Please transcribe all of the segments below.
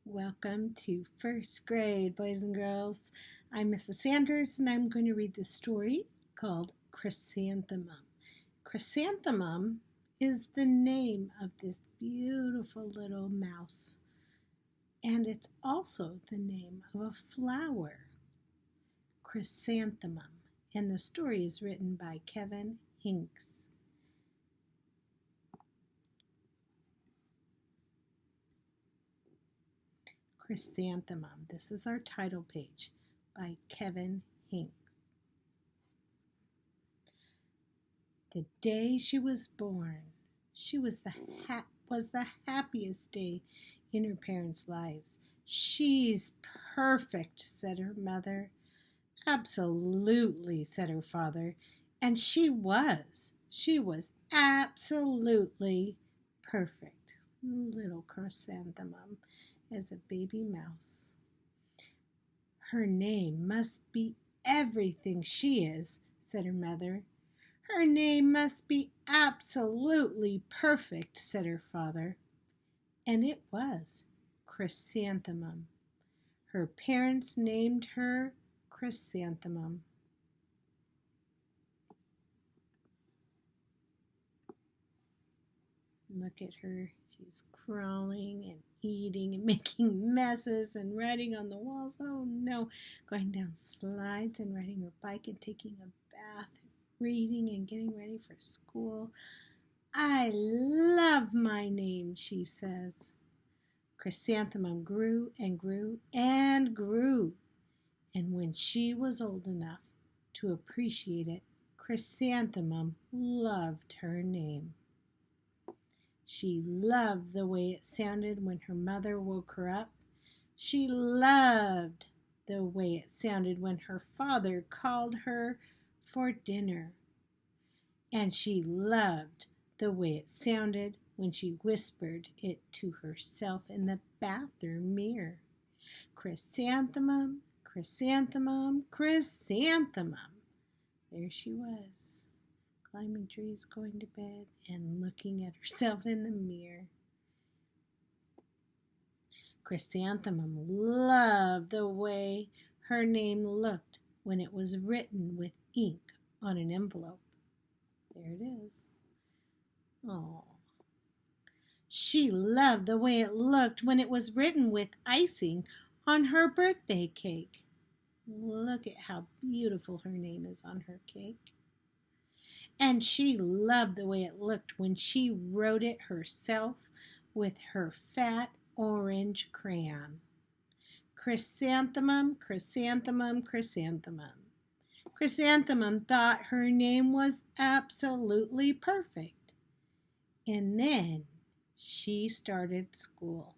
Welcome to first grade, boys and girls. I'm Mrs. Sanders, and I'm going to read the story called Chrysanthemum. Chrysanthemum is the name of this beautiful little mouse, and it's also the name of a flower, Chrysanthemum, and the story is written by Kevin Hinks. Chrysanthemum. This is our title page by Kevin Hinks. The day she was born, she was the happiest day in her parents' lives. "She's perfect," said her mother. "Absolutely," said her father. And she was. She was absolutely perfect. Little Chrysanthemum as a baby mouse. "Her name must be everything she is," said her mother. "Her name must be absolutely perfect," said her father. And it was Chrysanthemum. Her parents named her Chrysanthemum. Look at her. She's crawling and eating and making messes and writing on the walls. Oh no, going down slides and riding her bike and taking a bath, reading and getting ready for school. "I love my name," she says. Chrysanthemum grew and grew and grew. And when she was old enough to appreciate it, Chrysanthemum loved her name. She loved the way it sounded when her mother woke her up. She loved the way it sounded when her father called her for dinner. And she loved the way it sounded when she whispered it to herself in the bathroom mirror. "Chrysanthemum, chrysanthemum, chrysanthemum." There she was, climbing trees, going to bed, and looking at herself in the mirror. Chrysanthemum loved the way her name looked when it was written with ink on an envelope. There it is. Oh. She loved the way it looked when it was written with icing on her birthday cake. Look at how beautiful her name is on her cake. And she loved the way it looked when she wrote it herself with her fat orange crayon. Chrysanthemum, chrysanthemum, chrysanthemum. Chrysanthemum thought her name was absolutely perfect. And then she started school.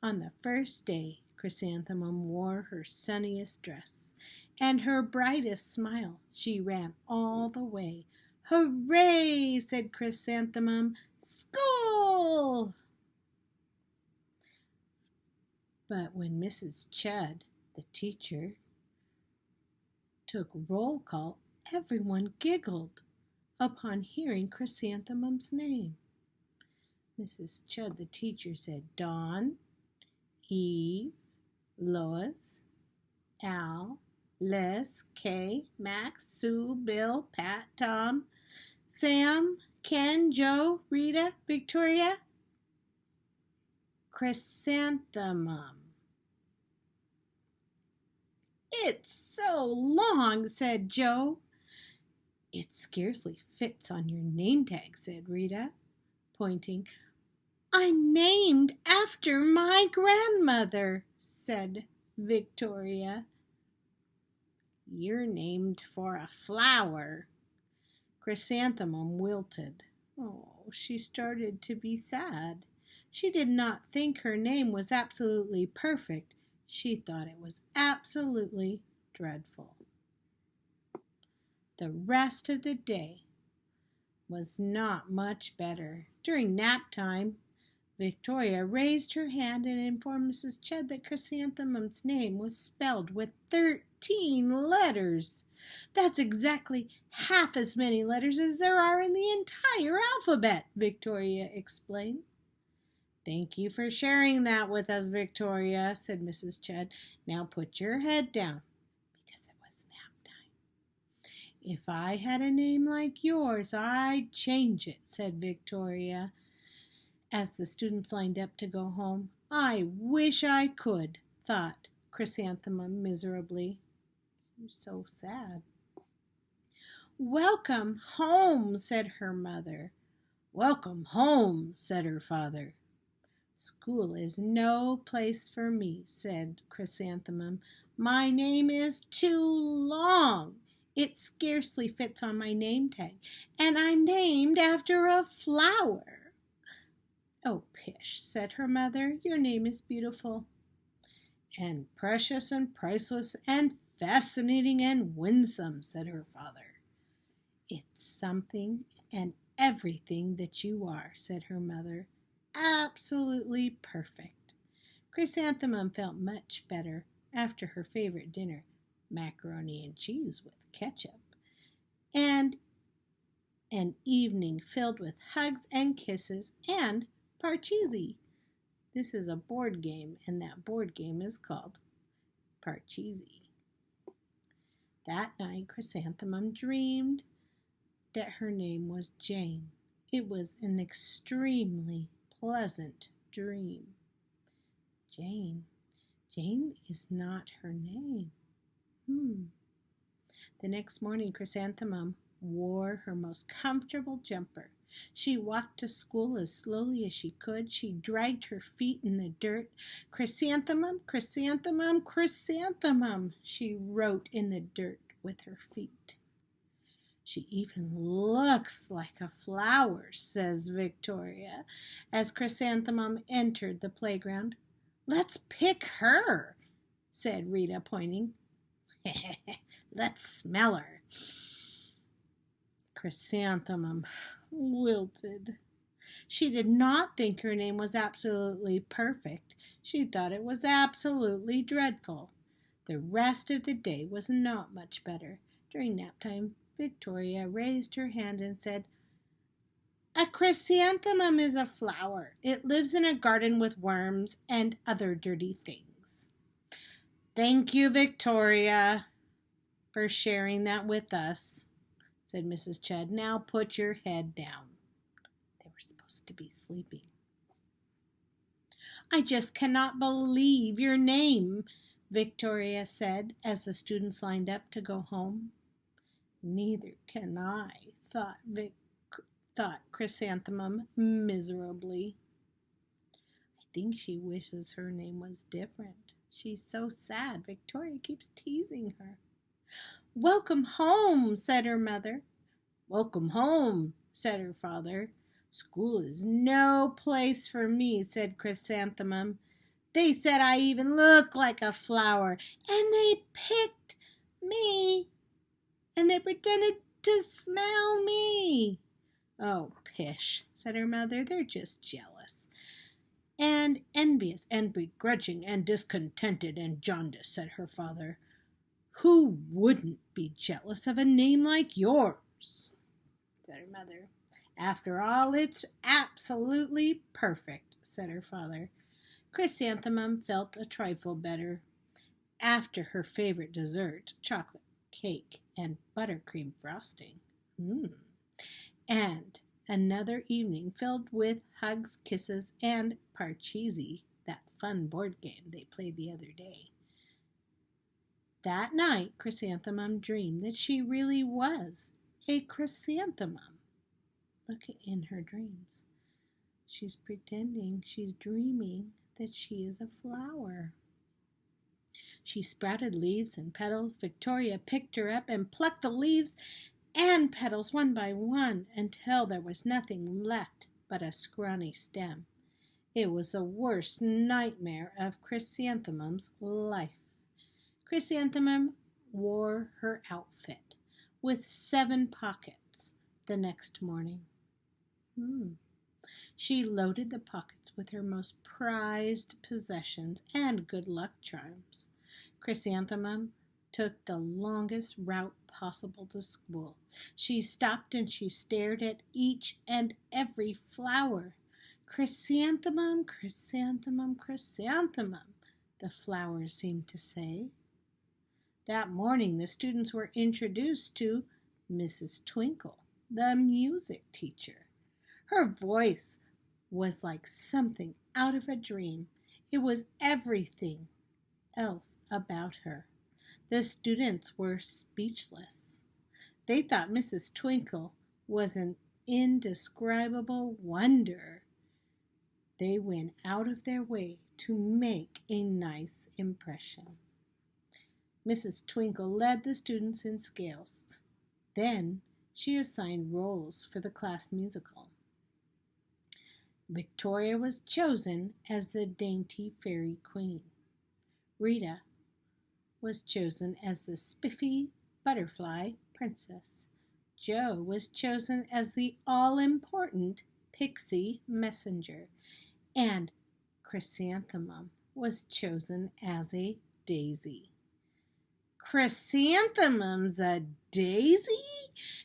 On the first day, Chrysanthemum wore her sunniest dress and her brightest smile. She ran all the way. "Hooray!" said Chrysanthemum. "School!" But when Mrs. Chudd, the teacher, took roll call, everyone giggled upon hearing Chrysanthemum's name. Mrs. Chudd, the teacher, said, "Dawn, Eve, Lois, Al, Les, Kay, Max, Sue, Bill, Pat, Tom, Sam, Ken, Joe, Rita, Victoria, Chrysanthemum." "It's so long," said Joe. "It scarcely fits on your name tag," said Rita, pointing. "I'm named after my grandmother," said Victoria. "You're named for a flower." Chrysanthemum wilted. Oh, she started to be sad. She did not think her name was absolutely perfect. She thought it was absolutely dreadful. The rest of the day was not much better. During nap time, Victoria raised her hand and informed Mrs. Chudd that Chrysanthemum's name was spelled with 13 letters. "That's exactly half as many letters as there are in the entire alphabet," Victoria explained. Thank you for sharing that with us, Victoria, said Mrs. Chud. Now put your head down, because it was nap time. If I had a name like yours, I'd change it, said Victoria, as the students lined up to go home. I wish I could, thought Chrysanthemum miserably. You're so sad. Welcome home, said her mother. Welcome home, said her father. School is no place for me, said Chrysanthemum. My name is too long. It scarcely fits on my name tag, and I'm named after a flower. Oh, pish, said her mother. Your name is beautiful, and precious and priceless and fascinating and winsome, said her father. It's something and everything that you are, said her mother. Absolutely perfect. Chrysanthemum felt much better after her favorite dinner, macaroni and cheese with ketchup, and an evening filled with hugs and kisses and parcheesi. This is a board game, and that board game is called parcheesi. That night, Chrysanthemum dreamed that her name was Jane. It was an extremely pleasant dream. Jane. Jane is not her name. The next morning, Chrysanthemum wore her most comfortable jumper. She walked to school as slowly as she could. She dragged her feet in the dirt. Chrysanthemum, Chrysanthemum, Chrysanthemum, she wrote in the dirt with her feet. She even looks like a flower, says Victoria, as Chrysanthemum entered the playground. Let's pick her, said Rita, pointing. Let's smell her. Chrysanthemum wilted. She did not think her name was absolutely perfect. She thought it was absolutely dreadful. The rest of the day was not much better. During nap time, Victoria raised her hand and said, A chrysanthemum is a flower. It lives in a garden with worms and other dirty things. Thank you, Victoria, for sharing that with us, said Mrs. Chud. Now put your head down. They were supposed to be sleeping. I just cannot believe your name, Victoria said as the students lined up to go home. Neither can I, thought Chrysanthemum miserably. I think she wishes her name was different. She's so sad. Victoria keeps teasing her. Welcome home, said her mother. Welcome home, said her father. School is no place for me, said Chrysanthemum. They said I even look like a flower, and they picked me, and they pretended to smell me. Oh, pish, said her mother. They're just jealous. And envious and begrudging and discontented and jaundiced, said her father. Who wouldn't be jealous of a name like yours? Said her mother. After all, it's absolutely perfect, said her father. Chrysanthemum felt a trifle better after her favorite dessert, chocolate cake and buttercream frosting. And another evening filled with hugs, kisses, and parcheesi, that fun board game they played the other day. That night, Chrysanthemum dreamed that she really was a chrysanthemum. Look in her dreams. She's pretending, she's dreaming that she is a flower. She sprouted leaves and petals. Victoria picked her up and plucked the leaves and petals one by one until there was nothing left but a scrawny stem. It was the worst nightmare of Chrysanthemum's life. Chrysanthemum wore her outfit with 7 pockets the next morning. She loaded the pockets with her most prized possessions and good luck charms. Chrysanthemum took the longest route possible to school. She stopped and she stared at each and every flower. Chrysanthemum, chrysanthemum, chrysanthemum, the flowers seemed to say. That morning the students were introduced to Mrs. Twinkle, the music teacher. Her voice was like something out of a dream. It was everything else about her. The students were speechless. They thought Mrs. Twinkle was an indescribable wonder. They went out of their way to make a nice impression. Mrs. Twinkle led the students in scales. Then she assigned roles for the class musical. Victoria was chosen as the dainty fairy queen. Rita was chosen as the spiffy butterfly princess. Jo was chosen as the all-important pixie messenger. And Chrysanthemum was chosen as a daisy. Chrysanthemum's a daisy?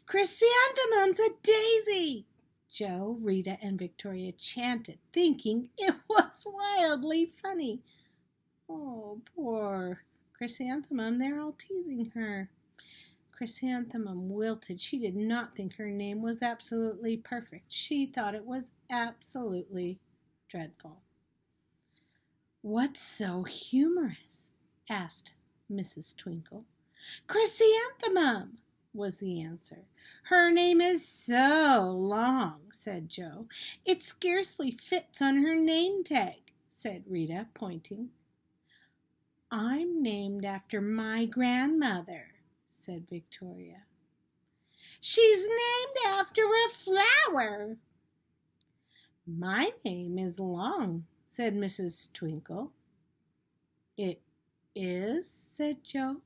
Chrysanthemum's a daisy! Jo, Rita, and Victoria chanted, thinking it was wildly funny. Oh, poor Chrysanthemum, they're all teasing her. Chrysanthemum wilted. She did not think her name was absolutely perfect. She thought it was absolutely dreadful. What's so humorous? Asked Mrs. Twinkle. Chrysanthemum, was the answer. Her name is so long, said Jo. It scarcely fits on her name tag, said Rita, pointing. I'm named after my grandmother, said Victoria. She's named after a flower. My name is Long, said Mrs. Twinkle. It is, said Jo.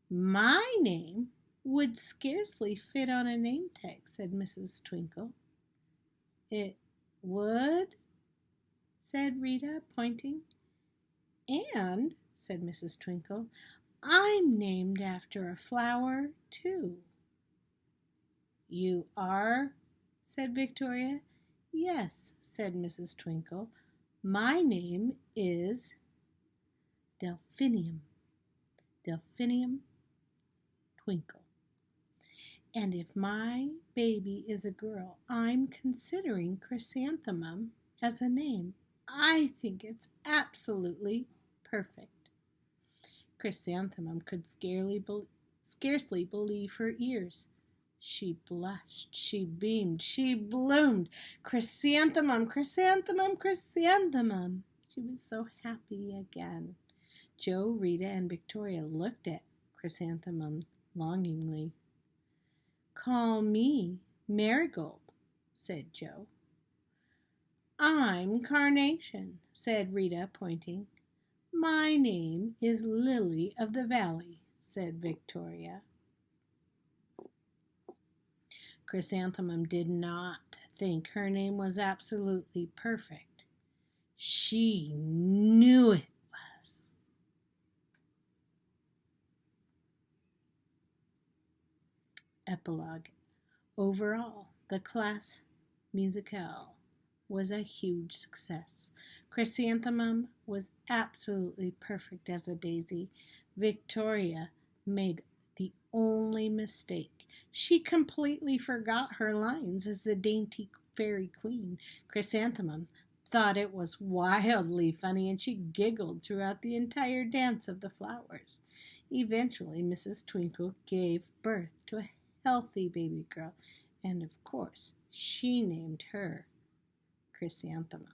My name would scarcely fit on a name tag, said Mrs. Twinkle. It would, said Rita, pointing. And, said Mrs. Twinkle, I'm named after a flower, too. You are, said Victoria. Yes, said Mrs. Twinkle. My name is Delphinium. Delphinium Twinkle. And if my baby is a girl, I'm considering Chrysanthemum as a name. I think it's absolutely perfect. Chrysanthemum could scarcely believe her ears. She blushed, she beamed, she bloomed. Chrysanthemum, chrysanthemum, chrysanthemum. She was so happy again. Jo, Rita, and Victoria looked at Chrysanthemum longingly. Call me Marigold, said Jo. I'm Carnation, said Rita, pointing. My name is Lily of the Valley, said Victoria. Chrysanthemum did not think her name was absolutely perfect. She knew it was. Epilogue. Overall, the class musicale was a huge success. Chrysanthemum was absolutely perfect as a daisy. Victoria made the only mistake. She completely forgot her lines as the dainty fairy queen. Chrysanthemum thought it was wildly funny, and she giggled throughout the entire dance of the flowers. Eventually, Mrs. Twinkle gave birth to a healthy baby girl, and of course, she named her Chrysanthemum.